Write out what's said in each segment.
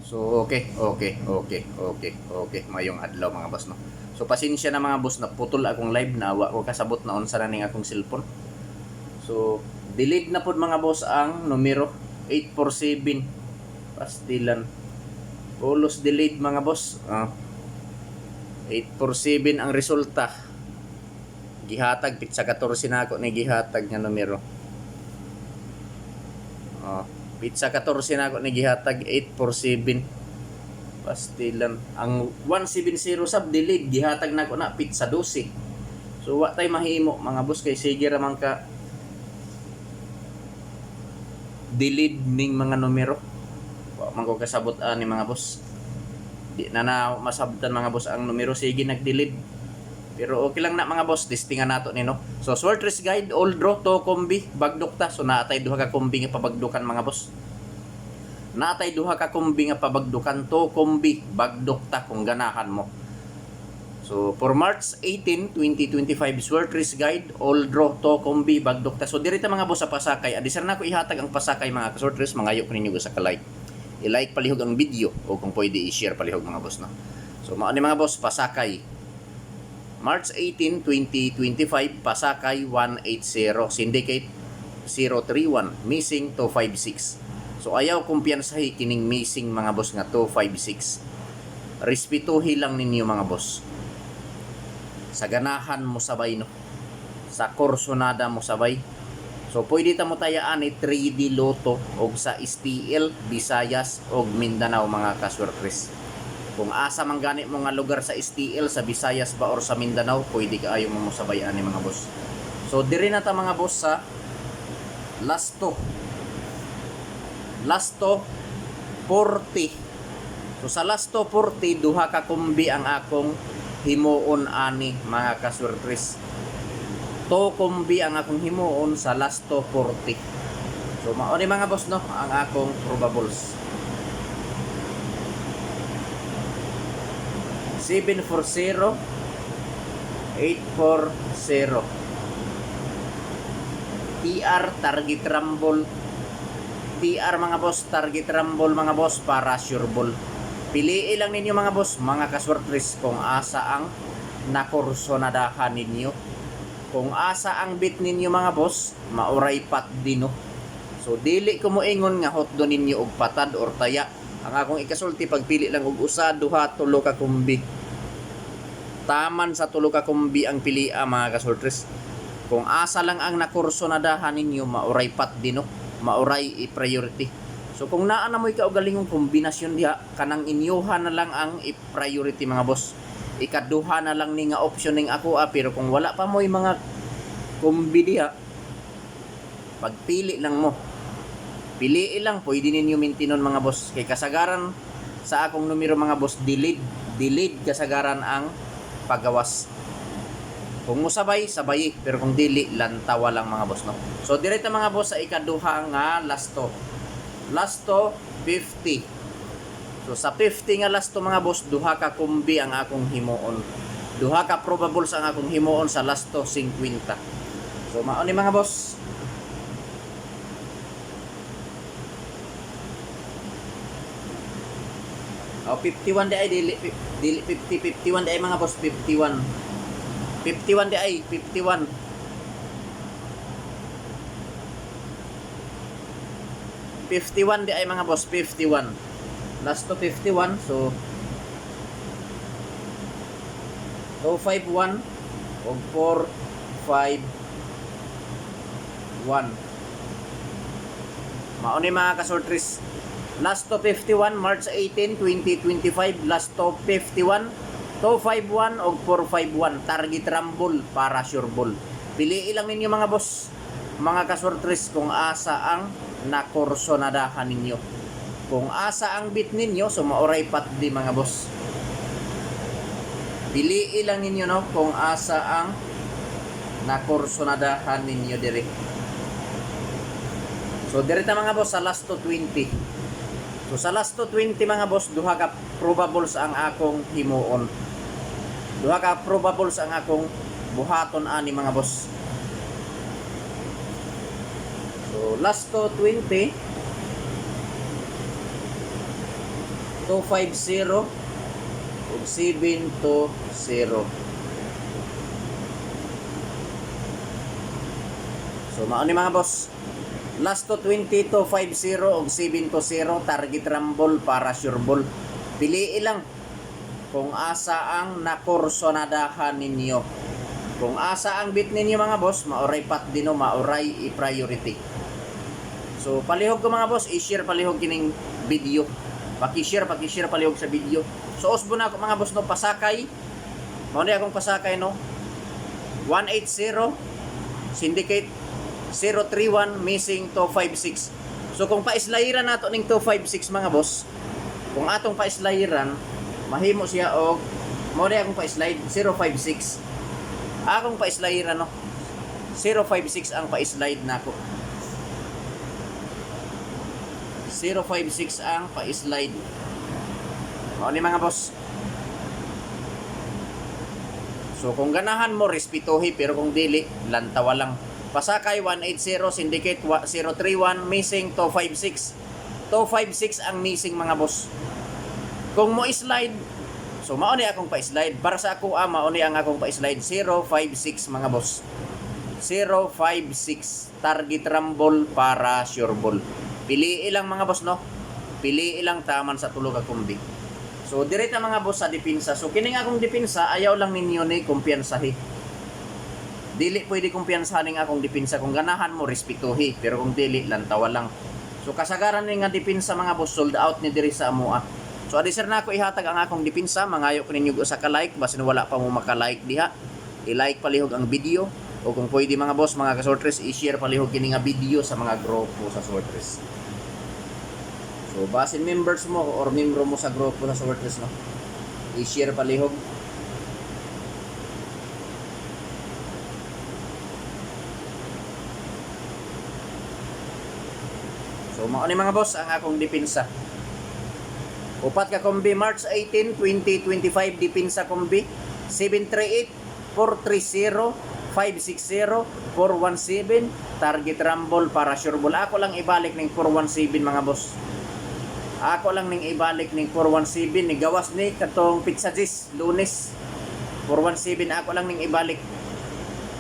So okay. Mayong adlaw mga boss no. So pasensya na mga boss na putol akong live na wa ko kasabot na unsa na ning akong cellphone. So delete na pod mga boss ang numero 847. Pastilan. Ulos delete mga boss. 847 ang resulta. Gihatag pitsa 14 na ako ni gihatag nga numero. Pizza 14 na ako ni gihatag 847. Pastilan. Ang 170 sub delete gihatag na ako na pizza 12. So wa tay mahimo mga boss kay sige ra man ka delete ning mga numero. Wa man ko kasabot ani mga boss. Di na masabtan mga boss ang numero sige nag-delete. Pero okay lang na mga boss, listingan nato ni no. So Swortress Guide, all draw to kombi bagdok ta. So naatay duha ka kombi nga pabagdukan mga boss. Naatay duha ka kombi nga pabagdukan to kombi bagdok ta kung ganahan mo. So for March 18, 2025 Swortress Guide, all draw to kombi bagdok ta. So diri ta mga boss sa pasakay. Adisar na ko ihatag ang pasakay mga ka-Swortress, mangayo ko ninyo sa ka-like. I-like palihog ang video o kung pwede i-share palihog mga boss no. So mao ni mga boss pasakay. March 18, 2025, Pasakay 180, Syndicate 031, Missing 256. So ayaw kumpiyansahi kining missing mga boss nga 256. Respetuhi lang ninyo mga boss. Sa ganahan mo sabay no. Sa kursonada mo sabay. So pwede ta mo tayaan ni 3D Lotto og sa STL, Visayas og Mindanao mga ka-Swortress. Kung asa man gani mo nga lugar sa STL, sa Visayas ba or sa Mindanao, pwede ka ayaw mo sabayan ni mga boss. So diri na ta mga boss sa Lasto 40. So sa Lasto 40 duha ka kumbi ang akong himuon ani mga ka-Swortress. To kumbi ang akong himuon sa Lasto 40. So mao ni mga boss no ang akong probables. 740 840 TR target rumble. TR mga boss, target rumble mga boss para sure ball. Piliin lang ninyo mga boss, mga ka-Swortress kung asa ang nakursonadahan ninyo. Kung asa ang bit ninyo mga boss, mauray pat dino. So dili ko mo ingon nga hot do ninyo og patad or taya. Ang akong ikasulti pagpili lang og usa, duha, tulo ka kumbi. Taman sa tulo ka kumbi ang pilia mga ka-Swortress. Kung asa lang ang nakursonadahan ninyo, mauray pat dino, mauray i-priority. So kung naa na mo kaugalingong kombinasyon diha, kanang inyuha na lang ang i-priority mga boss. Ikaduha na lang ni nga option ning ako pero kung wala pa mo mga kumbi diha, pagpili lang mo. Piliin lang, pwede ninyo mintinon mga boss. Kay kasagaran sa akong numero mga boss, delete kasagaran ang pagawas. Kung mo sabay, pero kung dili, lantawa lang mga boss no. So direta mga boss sa ikaduha nga Lasto 50. So sa 50 nga Lasto mga boss, duha ka kumbi ang akong himuon. Duha ka probables ang akong himuon sa Lasto 50. So mao ni mga boss. Oh, 51 di ay dili 50 51 di ay mga boss 51 di ay 51 51 di ay mga boss 51 last to 51 so 251 o 451 mao ni mga ka-Swortress. Last to 51, March 18, 2025. Last to 51, 251 o 451. Target rumble para sure ball. Piliin lang ninyo mga boss, mga ka-Swortress, kung asa ang nakursonadahan ninyo. Kung asa ang bit ninyo, so mauray pat di mga boss. Piliin lang ninyo no, kung asa ang nakursonadahan ninyo dire. So direta mga boss sa last to 20. So sa last to 20 mga boss, duha ka probables ang akong himuon. Duha ka probables ang akong buhaton ani mga boss. So last to 20 250 ug 720. So mao ni mga boss. Last to 20 to 50 ug 720 target rumble para sure ball. Pili lang kung asa ang nakursonadahan ninyo. Kung asa ang bit ninyo mga boss, maoray pat dino, maoray i-priority. So palihog ko mga boss, i-share palihog kining video. Paki-share palihog sa video. So usbo na ako mga boss no, pasakay. Mao ni akong pasakay no. 180 syndicate 031 missing 256. So kung pa-islayiran nato ning 256 mga boss, kung atong pa-islayiran, mahimo siya og mo akong pa-slide 056. Akong pa-islayiran no. 056 ang pa-slide nako. 056 ang pa-slide. Mao ni mga boss. So kung ganahan mo respetuhi, pero kung dili lantawa lang. Pasakay 180 syndicate 031 missing 256. 256 ang missing mga boss. Kung mo slide, so mao ni akong pa-slide. Para sa ako mao ni ang akong pa-slide 056 mga boss. 056 target rumble para sure ball. Pili lang mga boss no. Pili lang taman sa tulo ka kumbi. So direta mga boss sa depensa. So kining akong depensa ayaw lang ninyo ni kumpiyansahi. Dili pwede kumpiyansahan ning akong depensa. Kung ganahan mo respetuhi, pero kung dili lantawa lang. So kasagaran ni nga depensa mga boss, sold out ni diri sa amoa. So adi sir na ako ihatag ang akong depensa. Mangayo ko ninyo usa ka like, basin wala pa mo maka-like diha. I-like palihog ang video, o kung pwede mga boss, mga kasortres, i-share palihog kini nga video sa mga grupo sa sortres. So basin members mo or membro mo sa grupo sa sortres no. I-share palihog. So mao ni mga boss ang akong depensa. Upat ka kombi March 18, 2025 depensa kombi 738 430 560 417 target rumble para sure ball. Ako lang ibalik ning 417 mga boss. Ako lang ning ibalik ning 417 ni gawas ni katong pizza G's Lunes. 417 ako lang ning ibalik.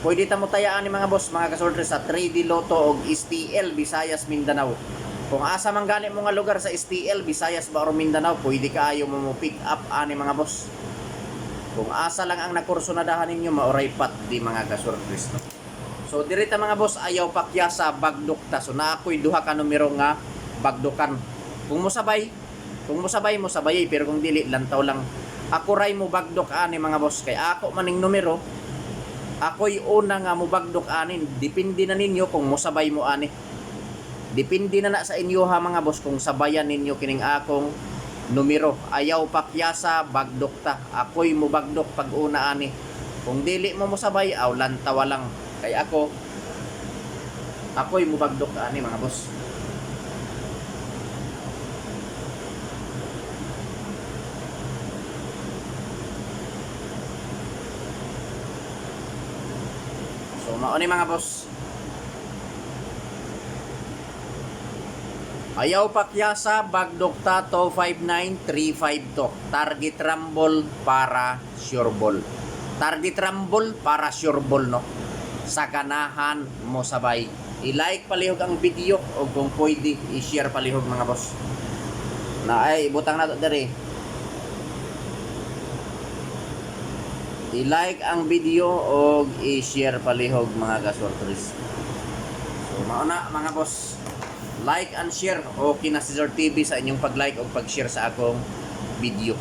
Pwede ta mo tayaan ni mga boss, mga kasortres sa 3D Lotto og STL Visayas Mindanao. Kung asa man gani mo nga lugar sa STL Visayas ba or Mindanao, pwede kaayo mo pick up ani mga boss. Kung asa lang ang nakursonadahan ninyo, maoray pat di mga kasortres no. So direta mga boss, ayaw pakya sa bagdok ta. So na ako'y duha ka numero nga bagdokan. Kung mo sabay mo sabay, pero kung dili lantaw lang. Ako ray mo bagdok ani mga boss, kay ako maning numero. Ako'y una nga mo bagdok anin. Depende na ninyo kung mo sabay mo ani. Depende na sa inyo ha mga boss kung sabayan ninyo kining akong numero. Ayaw pakyasa bagdok ta. Ako'y mo bagdok pag una ani. Kung dili mo sabay, aw lantawa lang. Kay ako'y mo bagdok ani mga boss. So mao ni mga boss. Ayaw pakyasa bagdok ta 259352. Target rumble para sure ball. Target rumble para sure ball no. Sa ganahan mo sabay. I-like palihog ang video o kung pwede i-share palihog mga boss. Na ay butang nato diri. I-like ang video o i-share palihog mga kasortres. So mao na mga boss. Like and share o kina Cesar TV sa inyong pag-like o pag-share sa akong video.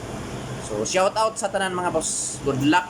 So shout out sa tanan mga boss. Good luck